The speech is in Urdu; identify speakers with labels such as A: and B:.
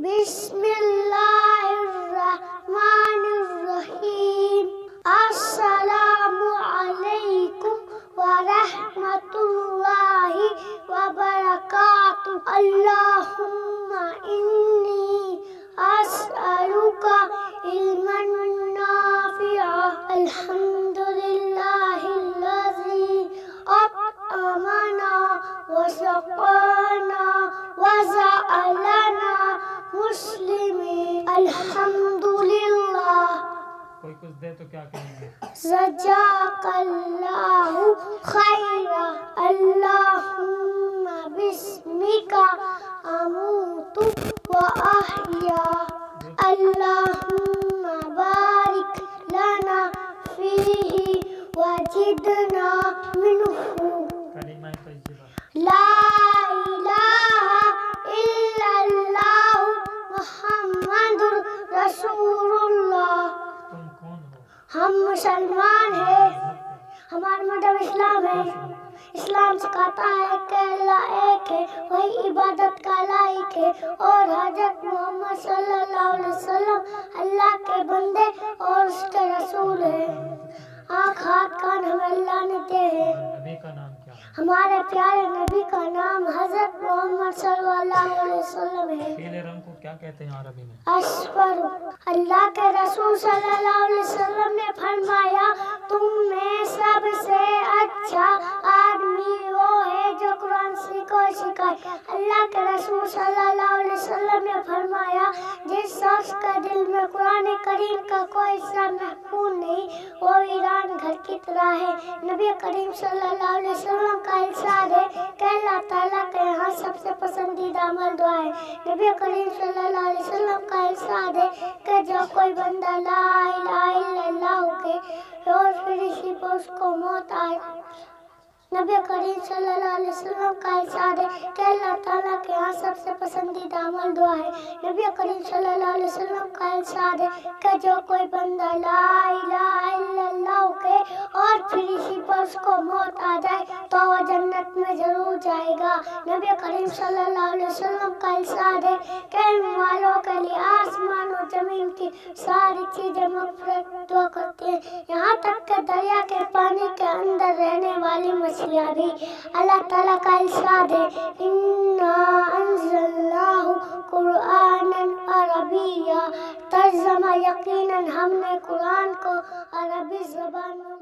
A: بسم اللہ الرحمن الرحیم السلام علیکم ورحمۃ اللہ وبرکاتہ اللہم انی اسألک علما نافعا الحمد للہ الذی اطعمنا وسقانا وجعلنا مسلمین الحمدللہ.
B: کوئی کچھ دے تو کیا کہیں گے؟
A: جزاک اللہ خیرا. اللہم بسمک اموت و احیا. اللہم بارک لنا فیہ وزدنا منہ.
B: کلمہ طیبہ.
A: لا الہ الا اللہ محمد رسول اللہ.
B: تم کون ہو؟
A: ہم مسلمان ہیں. ہمارا مذہب اسلام ہے. اسلام سکھاتا ہے کہ اللہ ایک ہے، وہی عبادت کا لائق ہے، اور حضرت محمد صلی اللہ علیہ وسلم اللہ کے بندے اور اس کے رسول ہیں. آنکھ ہاتھ کان ہمیں اللہ نے دے ہیں.
B: نبی کا نام کیا ہے؟
A: ہمارے پیارے نبی کا نام حضرت محمد صلی اللہ علیہ وسلم ہے.
B: پیلے رنگ کو کیا کہتے ہیں عربی میں؟
A: اصفر. اللہ کے رسول صلی اللہ علیہ وسلم نے فرمایا تم میں سب سے اچھا آدمی وہ ہے جو قرآن سیکھو سکھائے. اللہ کے رسول صلی اللہ علیہ وسلم نے فرمایا جس شخص کے دل میں قرآن کریم کا کوئی حصہ محفوظ نہیں وہ ویران گھر کی طرح ہے. نبی کریم صلی اللہ علیہ وسلم کا ارشاد ہے کہ اللہ تعالیٰ کے یہاں سب سے پسندیدہ عمل دعا ہے. نبی کریم صلی اللہ علیہ وسلم کا ارشاد ہے کہ جو کوئی بندہ لا الہ الا اللہ کے روز پھر اسی پر اس کو موت آئے. نبی کریم صلی اللہ علیہ وسلم کا ارشاد ہے کہ اللہ تعالیٰ کے یہاں سب سے پسندیدہ عمل دعا ہے. نبی کریم صلی اللہ علیہ وسلم کا ارشاد ہے کہ جو کوئی بندہ لا الہ الا اللہ کے اور پھر اسی پر اس کو موت آ جائے تو وہ جنت میں ضرور جائے گا. نبی کریم صلی اللہ علیہ وسلم کا ارشاد ہے کہ علم والوں کے لیے آسمان و زمین کی ساری چیزیں مغفرت دعا کرتی ہیں، یہاں تک کہ دریا کے پانی کے اندر رہنے والی مچھلیاں بھی. اللہ تعالیٰ کا ارشاد ہے اِنَّا أَنزَلْنَاهُ قُرْآنًا عَرَبِيًّا. ترجمہ یقیناً ہم نے قرآن کو عربی زبان میں